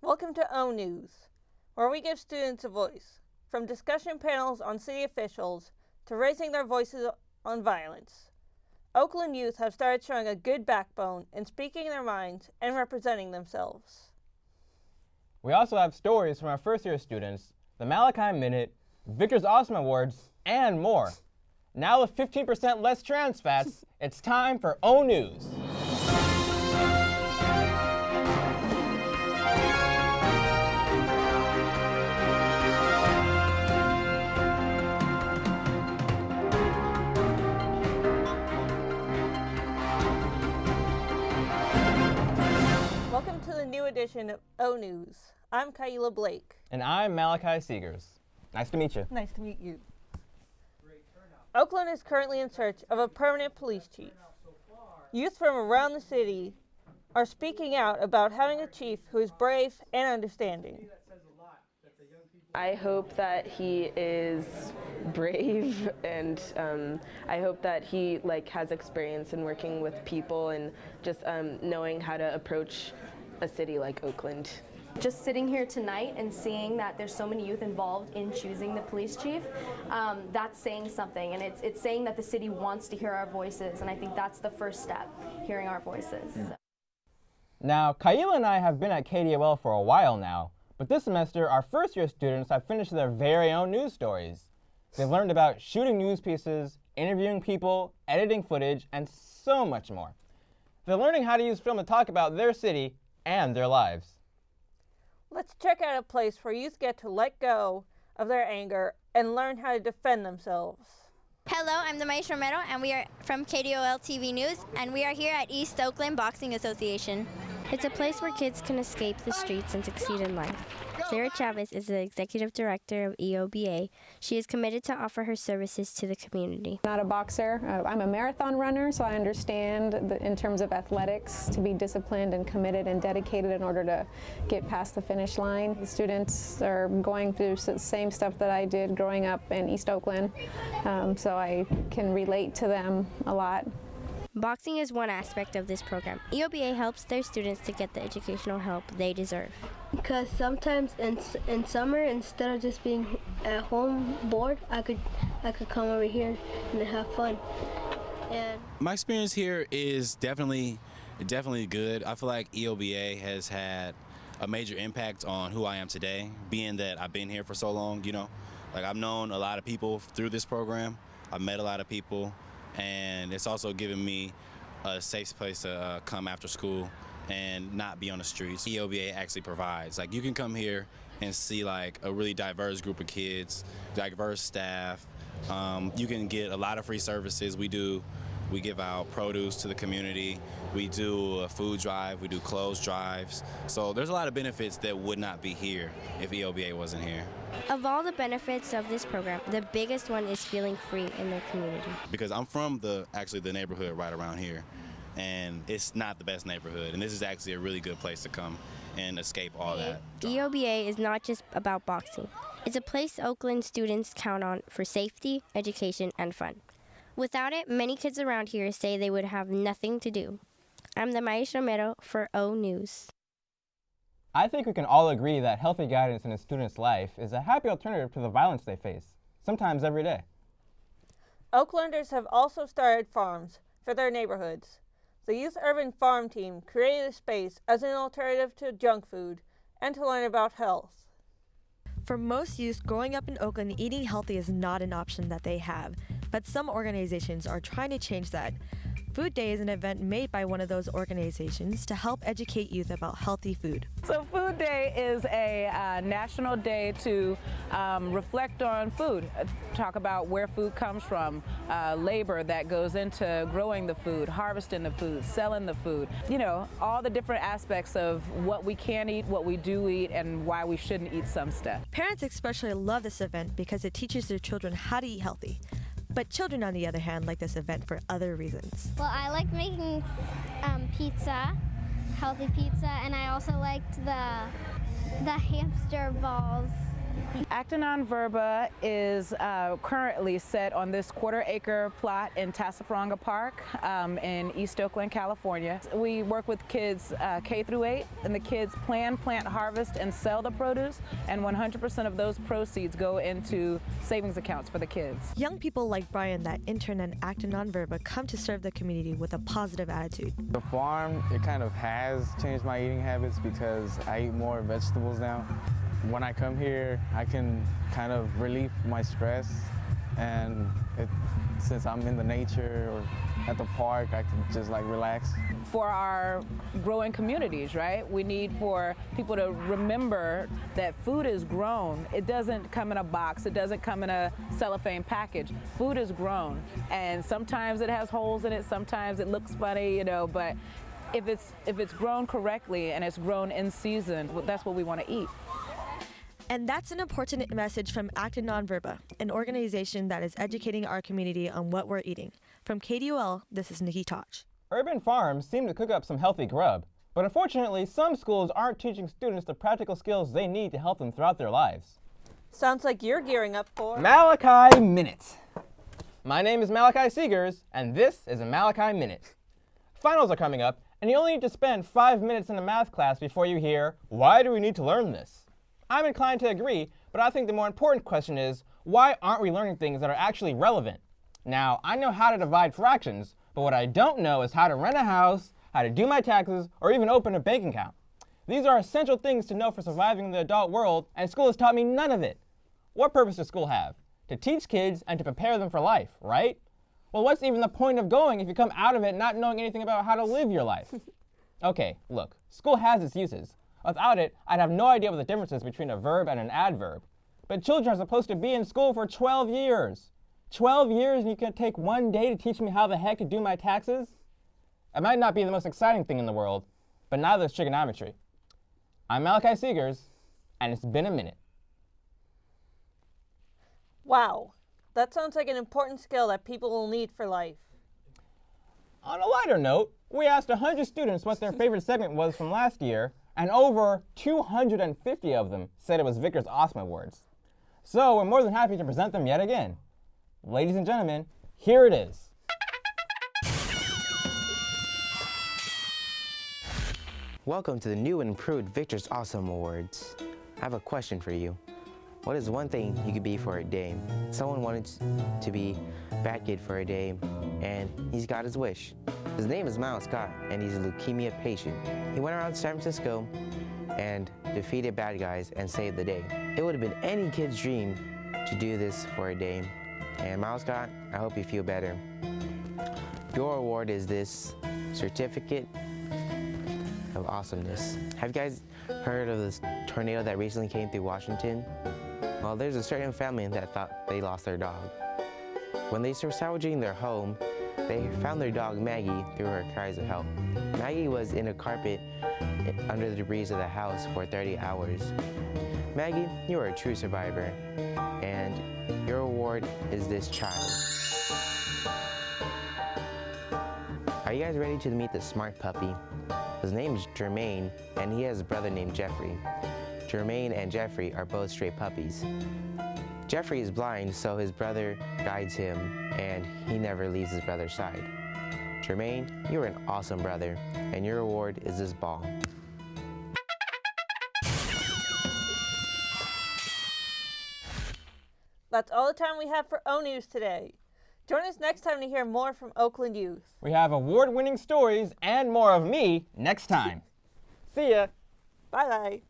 Welcome to ONews, where we give students a voice, from discussion panels on city officials to raising their voices on violence. Oakland youth have started showing a good backbone in speaking their minds and representing themselves. We also have stories from our first-year students, the Malachi Minute, Victor's Awesome Awards, and more. Now with 15% less trans fats, it's time for ONews. Welcome to the new edition of ONews. I'm Kyla Blake. And I'm Malachi Seegers. Nice to meet you. Nice to meet you. Oakland is currently in search of a permanent police chief. Youth from around the city are speaking out about having a chief who is brave and understanding. I hope that he is brave, and I hope that he has experience in working with people and just knowing how to approach a city like Oakland. Just sitting here tonight and seeing that there's so many youth involved in choosing the police chief, that's saying something, and it's saying that the city wants to hear our voices, and I think that's the first step, hearing our voices. Now, Kyla and I have been at KDOL for a while now, but this semester our first-year students have finished their very own news stories. They've learned about shooting news pieces, interviewing people, editing footage, and so much more. They're learning how to use film to talk about their city and their lives. Let's check out a place where youth get to let go of their anger and learn how to defend themselves. Hello, I'm the Maíz Romero, and we are from KDOL TV News, and we are here at East Oakland Boxing Association. It's a place where kids can escape the streets and succeed in life. Sarah Chavez is the executive director of EOBA. She is committed to offer her services to the community. Not a boxer. I'm a marathon runner, so I understand in terms of athletics to be disciplined and committed and dedicated in order to get past the finish line. The students are going through the same stuff that I did growing up in East Oakland, so I can relate to them a lot. Boxing is one aspect of this program. EOBA helps their students to get the educational help they deserve. Because sometimes in summer, instead of just being at home bored, I could come over here and have fun. And my experience here is definitely good. I feel like EOBA has had a major impact on who I am today, being that I've been here for so long. I've known a lot of people through this program. I've met a lot of people. And it's also given me a safe place to come after school and not be on the streets. EOBA actually provides. You can come here and see a really diverse group of kids, diverse staff. You can get a lot of free services. We give out produce to the community. We do a food drive. We do clothes drives. So there's a lot of benefits that would not be here if EOBA wasn't here. Of all the benefits of this program, the biggest one is feeling free in their community. Because I'm from the neighborhood right around here, and it's not the best neighborhood, and this is actually a really good place to come and escape all that. EOBA is not just about boxing. It's a place Oakland students count on for safety, education, and fun. Without it, many kids around here say they would have nothing to do. I'm the Maíz Romero for ONews. I think we can all agree that healthy guidance in a student's life is a happy alternative to the violence they face, sometimes every day. Oaklanders have also started farms for their neighborhoods. The Youth Urban Farm Team created a space as an alternative to junk food and to learn about health. For most youth growing up in Oakland, eating healthy is not an option that they have, but some organizations are trying to change that. Food Day is an event made by one of those organizations to help educate youth about healthy food. So Food Day is a national day to reflect on food, talk about where food comes from, labor that goes into growing the food, harvesting the food, selling the food, all the different aspects of what we can eat, what we do eat, and why we shouldn't eat some stuff. Parents especially love this event because it teaches their children how to eat healthy. But children, on the other hand, like this event for other reasons. Well, I like making pizza, healthy pizza, and I also liked the hamster balls Acting on Verba is currently set on this quarter-acre plot in Tassafaronga Park in East Oakland, California. We work with kids K through 8, and the kids plant, harvest, and sell the produce, and 100% of those proceeds go into savings accounts for the kids. Young people like Brian that intern at Acting on Verba come to serve the community with a positive attitude. The farm, it kind of has changed my eating habits because I eat more vegetables now. When I come here, I can kind of relieve my stress, and since I'm in the nature or at the park, I can just like relax. For our growing communities, right? We need for people to remember that food is grown. It doesn't come in a box. It doesn't come in a cellophane package. Food is grown, and sometimes it has holes in it. Sometimes it looks funny, you know, but if it's grown correctly and it's grown in season, that's what we want to eat. And that's an important message from Acting on Verba, an organization that is educating our community on what we're eating. From KDOL, this is Nikki Toch. Urban farms seem to cook up some healthy grub, but unfortunately, some schools aren't teaching students the practical skills they need to help them throughout their lives. Sounds like you're gearing up for Malachi Minute. My name is Malachi Seegers, and this is a Malachi Minute. Finals are coming up, and you only need to spend 5 minutes in a math class before you hear, why do we need to learn this? I'm inclined to agree, but I think the more important question is, why aren't we learning things that are actually relevant? Now, I know how to divide fractions, but what I don't know is how to rent a house, how to do my taxes, or even open a bank account. These are essential things to know for surviving in the adult world, and school has taught me none of it. What purpose does school have? To teach kids and to prepare them for life, right? Well, what's even the point of going if you come out of it not knowing anything about how to live your life? Okay, look, school has its uses. Without it, I'd have no idea what the difference is between a verb and an adverb. But children are supposed to be in school for 12 years. 12 years and you can take one day to teach me how the heck to do my taxes? It might not be the most exciting thing in the world, but neither is trigonometry. I'm Malachi Seegers, and it's been a minute. Wow, that sounds like an important skill that people will need for life. On a lighter note, we asked 100 students what their favorite segment was from last year, and over 250 of them said it was Vickers Awesome Awards. So we're more than happy to present them yet again. Ladies and gentlemen, here it is. Welcome to the new and improved Vickers Awesome Awards. I have a question for you. What is one thing you could be for a day? Someone wanted to be Bat-Kid for a day, and he's got his wish. His name is Miles Scott, and he's a leukemia patient. He went around San Francisco and defeated bad guys and saved the day. It would have been any kid's dream to do this for a day. And Miles Scott, I hope you feel better. Your award is this certificate of awesomeness. Have you guys heard of this tornado that recently came through Washington? Well, there's a certain family that thought they lost their dog. When they were salvaging their home, they found their dog Maggie through her cries of help. Maggie was in a carpet under the debris of the house for 30 hours. Maggie, you are a true survivor, and your award is this child. Are you guys ready to meet the smart puppy? His name is Jermaine, and he has a brother named Jeffrey. Jermaine and Jeffrey are both stray puppies. Jeffrey is blind, so his brother guides him, and he never leaves his brother's side. Jermaine, you're an awesome brother, and your award is this ball. That's all the time we have for ONews today. Join us next time to hear more from Oakland youth. We have award-winning stories and more of me next time. See ya. Bye-bye.